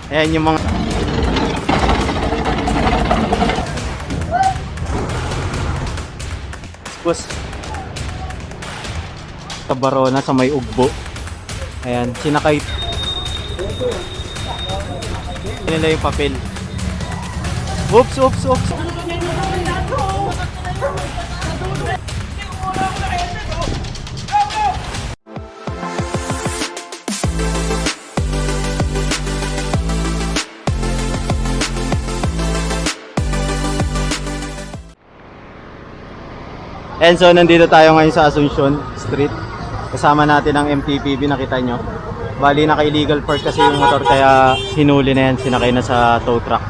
Ayan yung mga bus Tabarona sa may ugbo. Ayan, sinakay nila yung papel. Oops, oops, oops. And so nandito tayo ngayon sa Asuncion Street. Kasama natin ang MTPB, nakita nyo. Bali naka-illegal park kasi yung motor kaya hinuli na yan, sinakay na sa tow truck.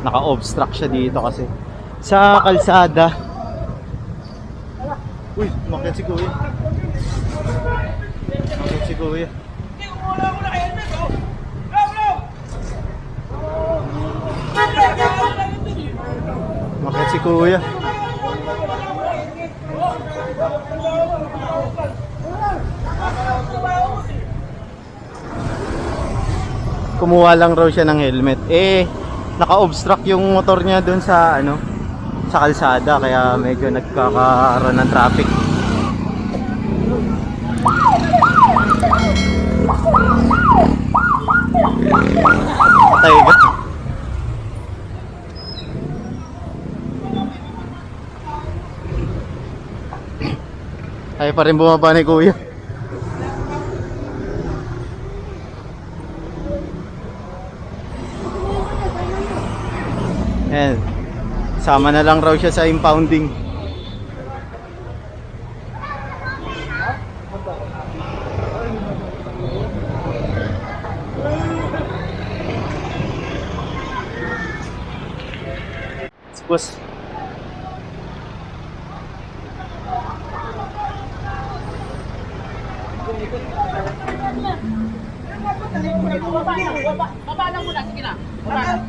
Naka-obstruct siya dito kasi sa kalsada. Uy, umakyat si Kuya. Umakyat si Kuya. Umakyat si Kuya. Kumuha lang raw siya ng helmet. Naka-obstruct yung motor niya dun sa sa kalsada kaya medyo nagkakaroon ng traffic. Patay ka. Ay pa rin bumaba ni Kuya. Ayan. Sama na lang raw siya sa impounding. Boss. Baba lang muna, sige na. Baba.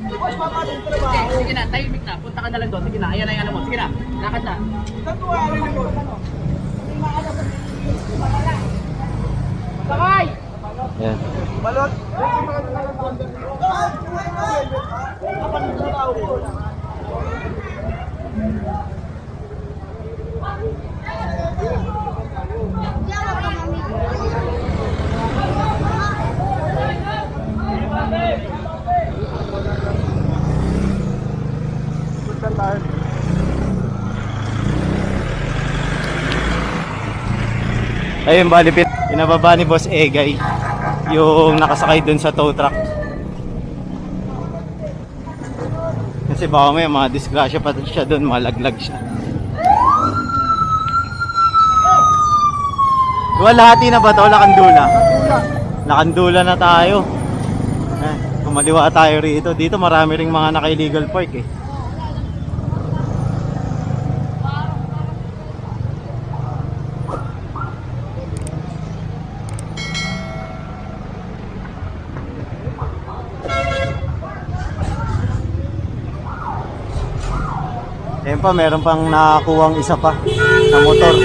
Sige na, tahimik na. Punta ka na lang doon. Sige na, ayan ay ano mo. Sige na, lakad na. Sakay! Ayan. Balot! Ayun, bali pinababa ni Boss Egay yung nakasakay dun sa tow truck. Kasi baka may mga disgrasya pa siya dun, malaglag siya. Lahati na ba to? Lakandula? Lakandula na tayo. Kumaliwa tayo rito. Dito marami ring mga naka-illegal park eh. Ayan pa, meron pang nakakuwang isa pa na motor.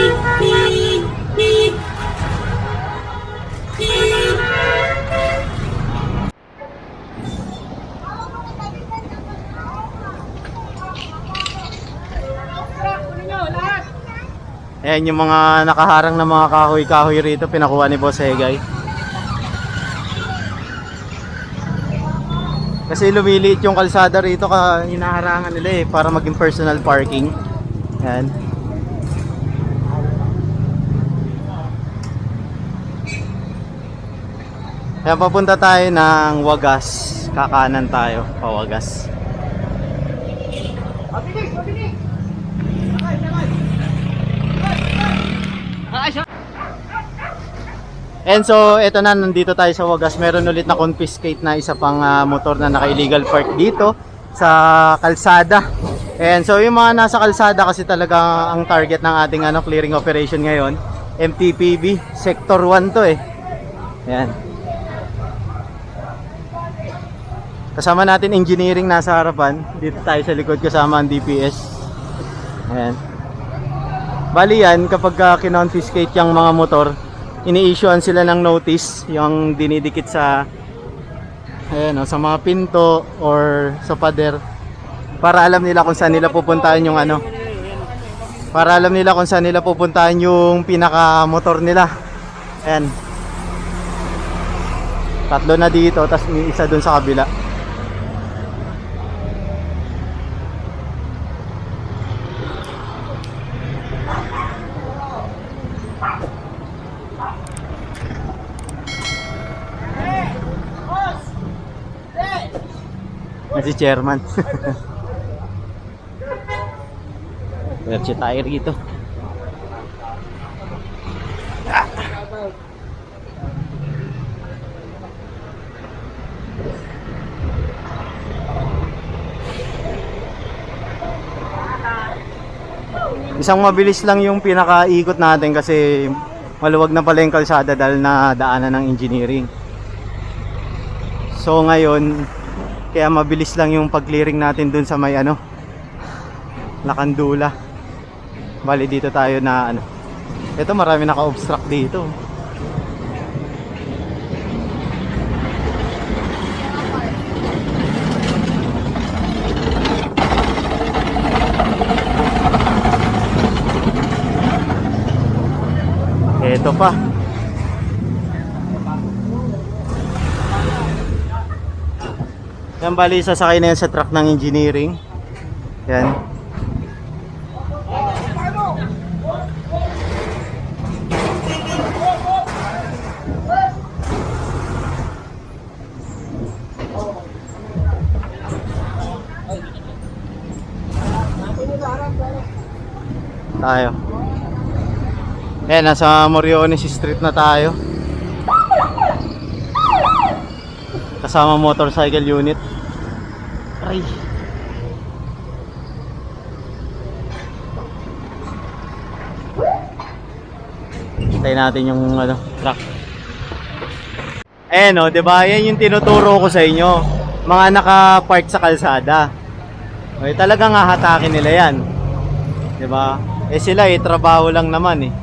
Ayan yung mga nakaharang na mga kahoy-kahoy rito, pinakuha ni Boss Egay. Kasi lumiliit yung kalsada rito, hinaharangan nila para maging personal parking. Yan. Kaya papunta tayo ng Wagas. Kakanan tayo, pawagas. And so, eto na, nandito tayo sa Wagas. Meron ulit na confiscate na isa pang motor na naka-illegal park dito sa kalsada. And so, yung mga nasa kalsada kasi talaga ang target ng ating clearing operation ngayon. MTPB, Sector 1 to eh. Ayan. Kasama natin engineering nasa harapan. Dito tayo sa likod kasama ang DPS. Ayan. Bali yan, kapag kinonfiscate yung mga motor, ini-issuean sila ng notice, yung dinidikit sa ayan, sa mga pinto or sa pader para alam nila kung saan nila pupuntahan yung ano. Para alam nila kung saan nila pupuntahan yung pinaka motor nila. Ayan. Tatlo na dito, tapos may isa dun sa kabila. Si chairman. Diretso tayo rito. Isang mabilis lang yung pinakaikot natin kasi maluwag na pala yung kalsada dahil na daanan ng engineering. So ngayon, kaya mabilis lang yung pag-clearing natin dun sa may ano, Lakandula. Bali dito tayo na ano. Ito marami naka-obstruct dito. Ito pa. Yan bali sasakay na yan sa truck ng engineering. Yan. Tayo. Yan, nasa Moriones Street na tayo. Kasama motorcycle unit. Ay. Hintayin natin yung ano, truck. Eh no, 'di ba? Yan yung tinuturo ko sa inyo. Mga naka-park sa kalsada. Okay, talagang hahatakin nila 'yan. 'Di ba? Eh sila trabaho lang naman eh.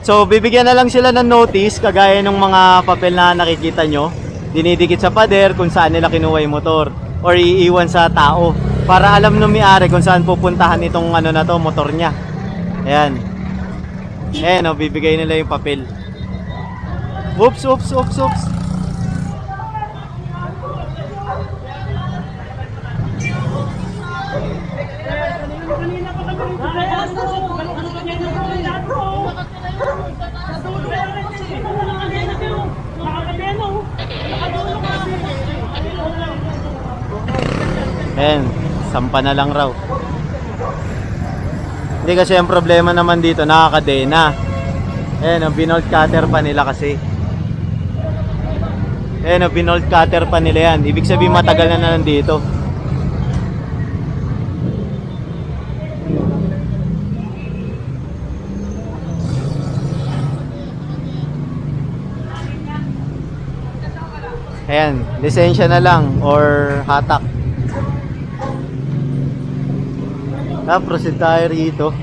So, bibigyan na lang sila ng notice kagaya ng mga papel na nakikita nyo. Dinidikit sa pader kung saan nila kinuha yung motor or iiwan sa tao para alam ng may-ari kung saan pupuntahan itong ano na to, motor niya. Ayan. Ayan, bibigay nila yung papel. Oops, oops, oops, oops. Ayan, sampa na lang raw. Hindi kasi ang problema naman dito, nakakadena. Ayan, binold cutter pa nila kasi. Ayan, binold cutter pa nila yan. Ibig sabihin matagal na nandito. Ayan, lisensya na lang or hatak. Proceed tayo rito.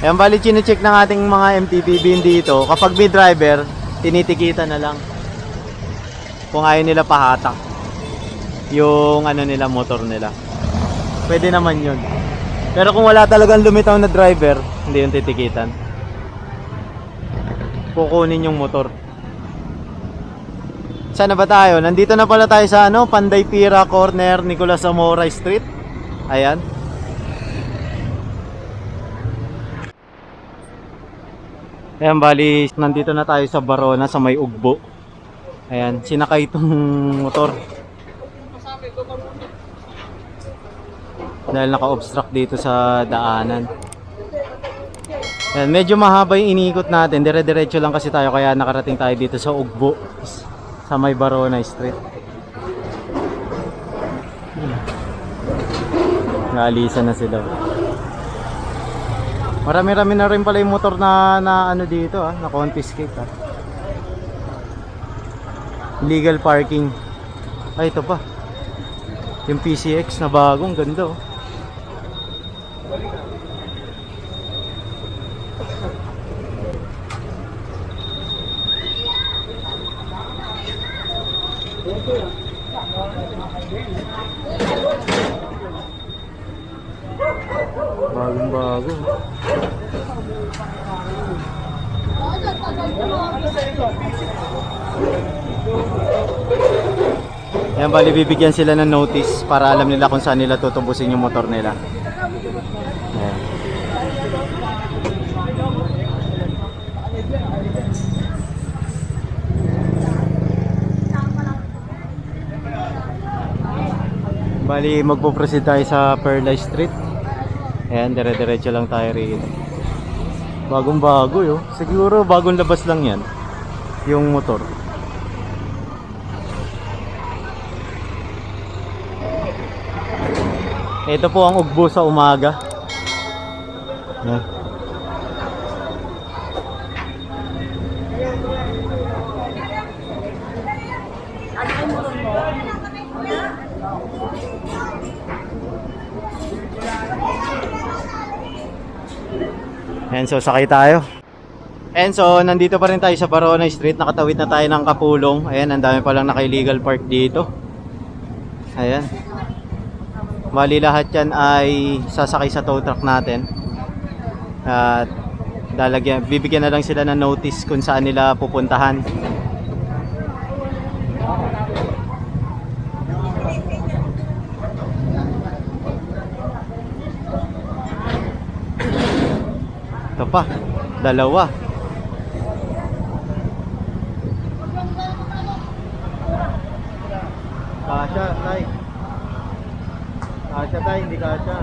Ayan, bali chine-check ng ating mga MTPB dito. Kapag may driver, tinitikita na lang. Kung ayaw nila pahatak yung ano nila, motor nila. Pwede naman yun. Pero kung wala talagang lumitaw na driver, hindi yung titikitan. Kukunin yung motor. Saan na ba tayo? Nandito na pala tayo sa ano, Panday Pira Corner, Nicolas Zamora Street. Ayan. Ayan, bali, nandito na tayo sa Barona, sa may Ugbo. Ayan, sinakay itong motor. Dahil naka-obstruct dito sa daanan. Ayan, medyo mahaba yung iniikot natin. Dire-diretso lang kasi tayo, kaya nakarating tayo dito sa Ugbo, sa may Barona Street. Naalisan na sila. Marami-rami na rin pala yung motor na ano dito na confiscate Legal parking. Ay, ito pa. Yung PCX na bagong, ganda Bagong bago. Yan, bali bibigyan sila ng notice para alam nila kung saan nila tutubusin yung motor nila. Ayan. Bali magpo-proceed tayo sa Perlay Street. Ayan, dire-diretso lang tayo rito. Bagong bago yo. Siguro bagong labas lang yan. Yung motor. Ito po ang ugbo sa umaga. Ayan. And so sakay tayo. And so nandito pa rin tayo sa Baronay Street. Nakatawid na tayo ng Kapulong. Ayan, ang dami palang naka-illegal park dito. Ayan. Bali lahat yan ay sasakay sa tow truck natin. At bibigyan na lang sila ng notice kung saan nila pupuntahan. Ito pa, dalawa. Kasha, tay. Kasha, tay, hindi kasha.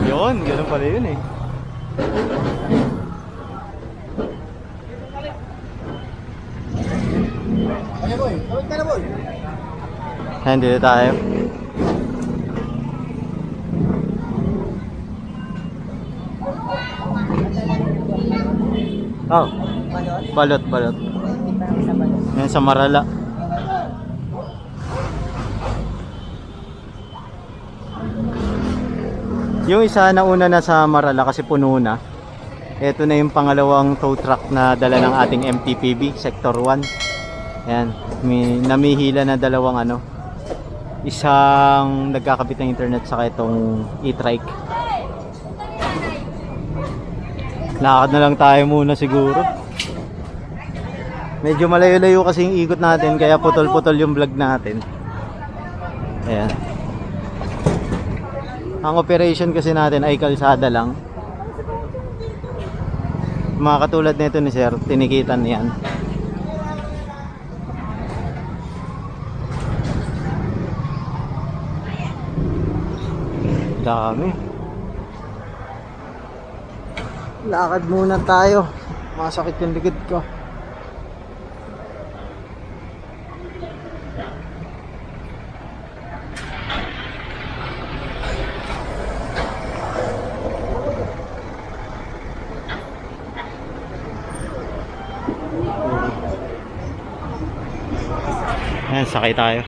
Yun, ganun pala yun eh. Ayan, dito tayo. Oh, balot, balot. Ayan sa Marala. Yung isa na una na sa Marala kasi puno na. Ito na yung pangalawang tow truck na dala ng ating MTPB Sector 1. Ayan, namihila na dalawang ano. Isang nagkakabit ng internet saka itong e-trike. Lakad na lang tayo muna siguro. Medyo malayo-layo kasi yung ikot natin kaya putol-putol yung vlog natin. Ayan. Ang operation kasi natin ay kalsada lang. Mga katulad nito ni Sir, tinikitan yan. Dami. Lakad muna tayo. Masakit yung likod ko. Ayan, sakay tayo.